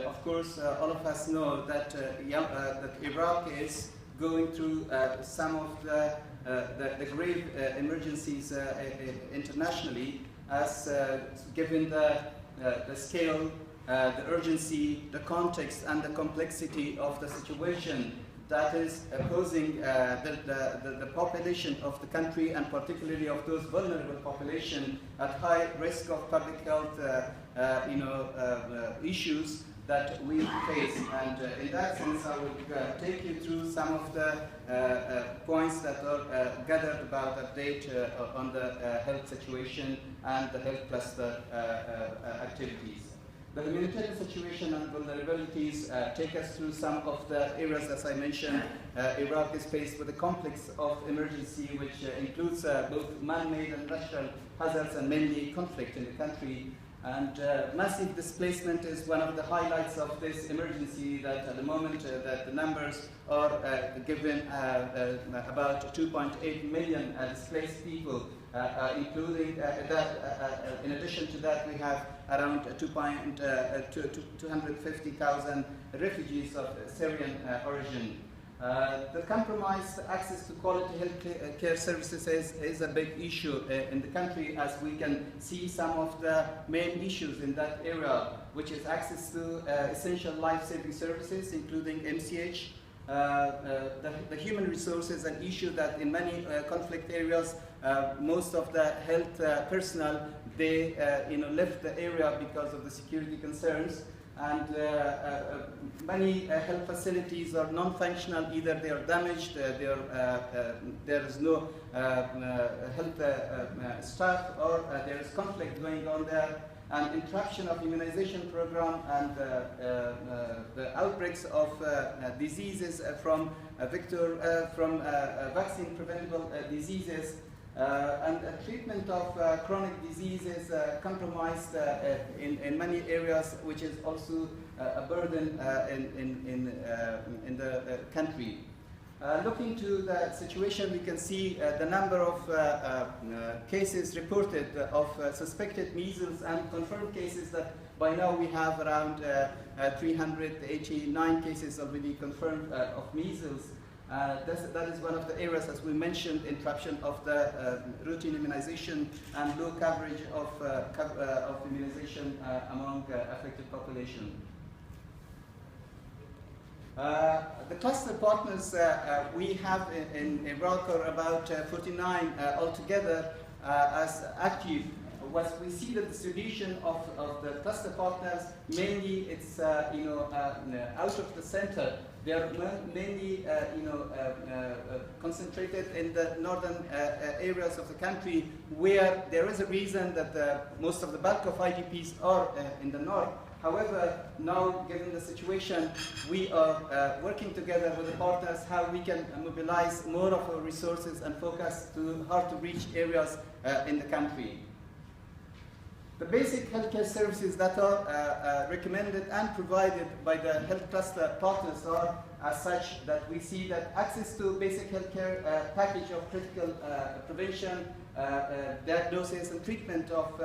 of course, all of us know that, that Iraq is going through some of the grave emergencies internationally, as given the scale, the urgency, the context, and the complexity of the situation that is posing the population of the country, and particularly of those vulnerable population at high risk of public health issues that we face. And in that sense, I will take you through some of the points that are gathered about update on the health situation and the health cluster activities. The humanitarian situation and vulnerabilities take us through some of the areas. As I mentioned, Iraq is faced with a complex of emergency, which includes both man-made and natural hazards, and mainly conflict in the country. And massive displacement is one of the highlights of this emergency, that at the moment that the numbers are given about 2.8 million displaced people, including that, in addition to that, we have around 250,000 refugees of Syrian origin. The compromised access to quality health care services is a big issue in the country, as we can see some of the main issues in that area, which is access to essential life-saving services, including MCH. The human resources, an issue that in many conflict areas, most of the health personnel, they left the area because of the security concerns. And many health facilities are non-functional. Either they are damaged, there is no health staff, or there is conflict going on there. And interruption of immunization program, and the outbreaks of diseases from vaccine preventable diseases, and treatment of chronic diseases compromised in many areas, which is also a burden in the country. Looking to the situation, we can see the number of cases reported of suspected measles, and confirmed cases that by now we have around 389 cases already confirmed of measles. That is one of the areas, as we mentioned, interruption of the routine immunization and low coverage of immunization among affected population. The cluster partners we have in Iraq are about 49 altogether as active. Once we see the distribution of the cluster partners, mainly it's out of the center. They are mainly concentrated in the northern areas of the country, where there is a reason that most of the bulk of IDPs are in the north. However, now, given the situation, we are working together with the partners how we can mobilize more of our resources and focus to hard-to-reach areas in the country. The basic healthcare services that are recommended and provided by the health cluster partners are as such that we see that access to basic healthcare package of critical prevention, diagnosis and treatment of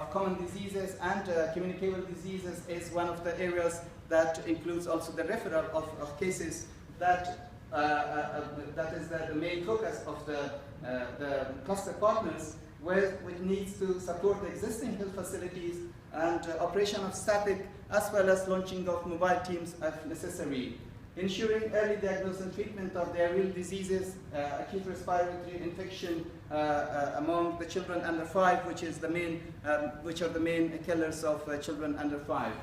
common diseases and communicable diseases is one of the areas that includes also the referral of cases that is the main focus of the cluster partners, which needs to support the existing health facilities and operation of static, as well as launching of mobile teams if necessary. Ensuring early diagnosis and treatment of diarrheal diseases, acute respiratory infection among the children under 5, which are the main killers of children under 5.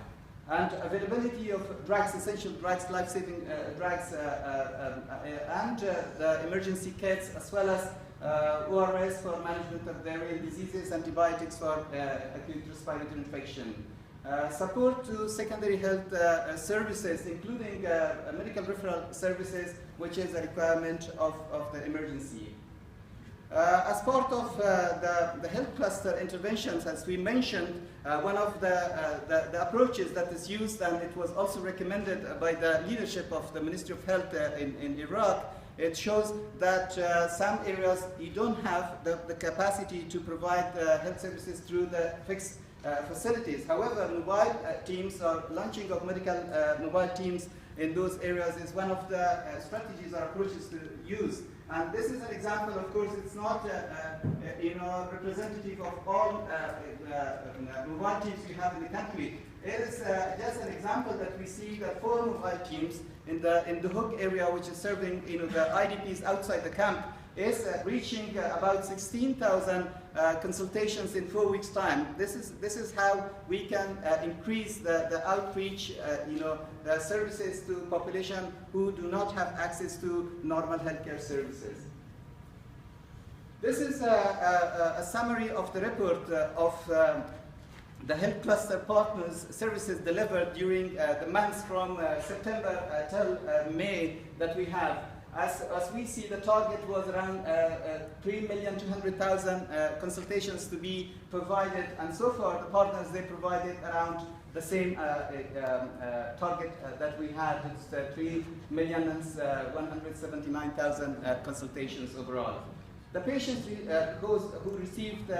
And availability of drugs, essential drugs, life-saving drugs, and the emergency kits, as well as ORS for management of diarrheal diseases, antibiotics for acute respiratory infection. Support to secondary health services, including medical referral services, which is a requirement of the emergency. As part of the health cluster interventions, as we mentioned, one of the approaches that is used, and it was also recommended by the leadership of the Ministry of Health in Iraq, it shows that some areas you don't have the capacity to provide health services through the fixed facilities. However, mobile teams or launching of medical mobile teams in those areas is one of the strategies or approaches to use. And this is an example. Of course, it's not representative of all mobile teams we have in the country. It is just an example that we see that 4 mobile teams in the Hook area, which is serving the IDPs outside the camp, is reaching about 16,000 consultations in 4 weeks' time. This is how we can increase the outreach, the services to population who do not have access to normal healthcare services. This is a summary of the report of the health cluster partners services delivered during the months from September till May that we have. As we see, the target was around 3,200,000 consultations to be provided, and so far the partners, they provided around the same target that we had. It's 3,179,000 consultations overall. The patients who received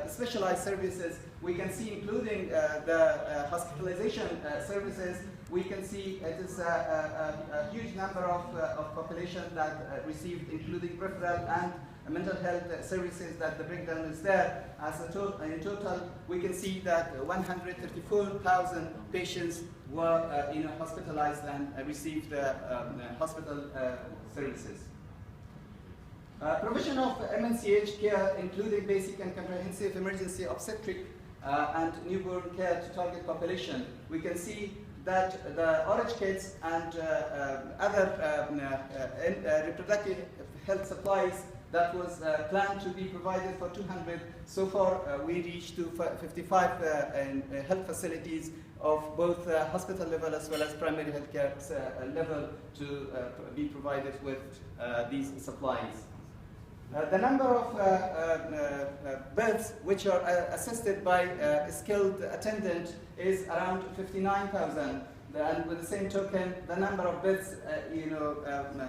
specialized services, we can see, including the hospitalization services, we can see it is a huge number of population that received, including referral and mental health services, that the breakdown is there. In total, we can see that 134,000 patients were hospitalized and received hospital services. Provision of MNCH care, including basic and comprehensive emergency obstetric and newborn care to target population. We can see that the orange kits and other reproductive health supplies that was planned to be provided for 200, so far we reached to 55 health facilities of both hospital level as well as primary healthcare level to be provided with these supplies. The number of beds which are assisted by a skilled attendant is around 59,000. And with the same token, the number of beds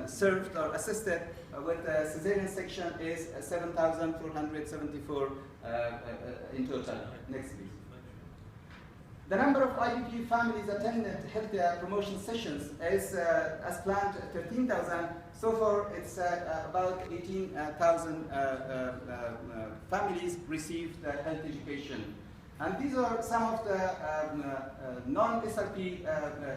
served or assisted with a cesarean section is 7,474 in total. Next, please. The number of IDP families attended health promotion sessions is, as planned, 13,000. So far, it's about 18,000 families received health education. And these are some of the non-SRP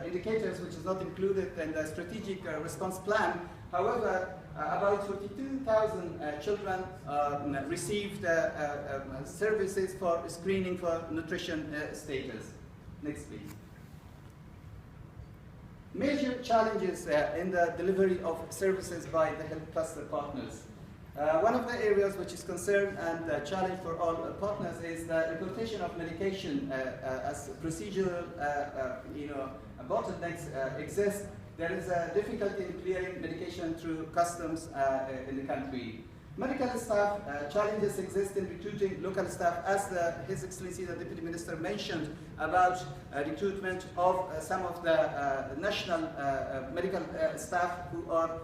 indicators, which is not included in the strategic response plan. However, about 42,000 children received services for screening for nutrition status. Next, please. Major challenges in the delivery of services by the health cluster partners. One of the areas which is concern and a challenge for all partners is the importation of medication as procedural bottlenecks exist. There is a difficulty in clearing medication through customs in the country. Medical staff challenges exist in recruiting local staff, as His Excellency the Deputy Minister mentioned about recruitment of some of the national medical staff who are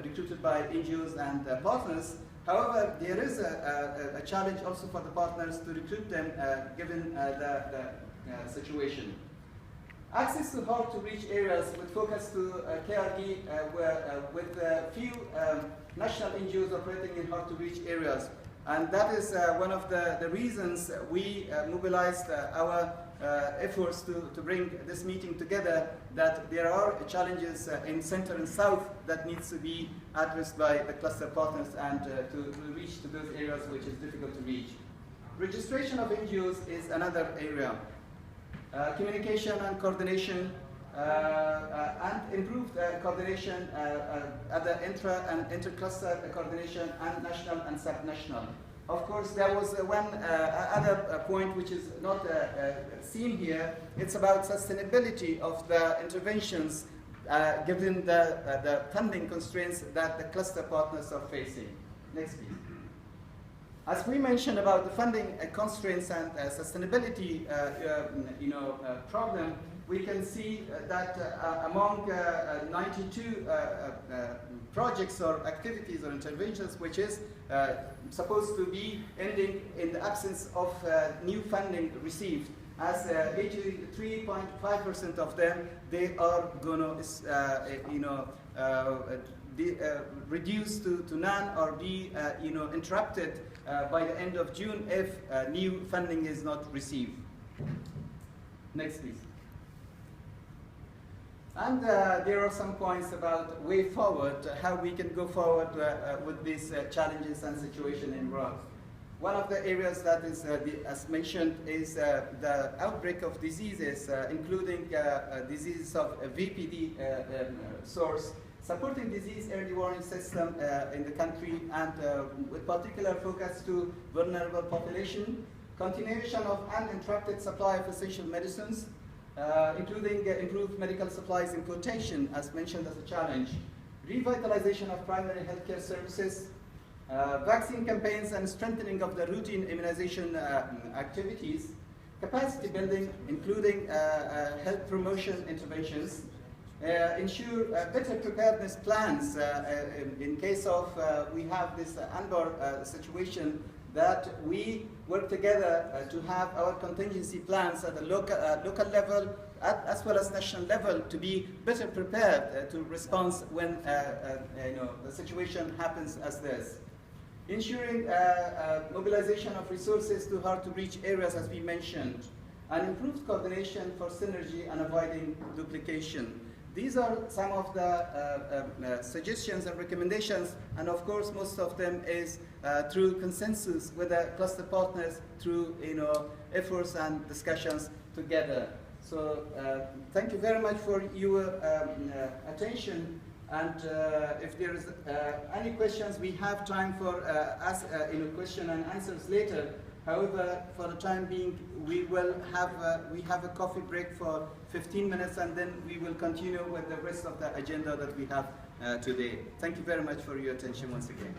recruited by NGOs and partners. However, there is a challenge also for the partners to recruit them given the situation. Access to hard-to-reach areas with focus to KRD with few national NGOs operating in hard-to-reach areas. And that is one of the reasons we mobilized our efforts to bring this meeting together, that there are challenges in center and south that needs to be addressed by the cluster partners and to reach to those areas which is difficult to reach. Registration of NGOs is another area. Communication and coordination and improved coordination at the intra and inter-cluster coordination and national and sub-national. Of course, there was one other point which is not seen here. It's about sustainability of the interventions given the funding constraints that the cluster partners are facing. Next, please. As we mentioned about the funding constraints and sustainability problem, we can see that among 92 projects or activities or interventions, which is supposed to be ending in the absence of new funding received, as 83.5% of them, they are going to, reduced to none or be, interrupted by the end of June if new funding is not received. Next, please. And there are some points about way forward, how we can go forward with these challenges and situation in Iraq. One of the areas that is, as mentioned, is the outbreak of diseases, including diseases of VPD source, supporting disease early warning system in the country, and with particular focus to vulnerable population, continuation of uninterrupted supply of essential medicines, including improved medical supplies importation, as mentioned as a challenge, revitalization of primary healthcare services, vaccine campaigns and strengthening of the routine immunization activities, capacity building, including health promotion interventions, ensure better preparedness plans in case of we have this Anbar situation, that we work together to have our contingency plans at the local level as well as national level to be better prepared to respond when the situation happens as this. Ensuring mobilization of resources to hard-to-reach areas, as we mentioned, and improved coordination for synergy and avoiding duplication. These are some of the suggestions and recommendations, and of course most of them is through consensus with the cluster partners, through efforts and discussions together. So thank you very much for your attention, and if there is any questions, we have time for question and answers later. However, for the time being, we have a coffee break for 15 minutes, and then we will continue with the rest of the agenda that we have today. Thank you very much for your attention once again.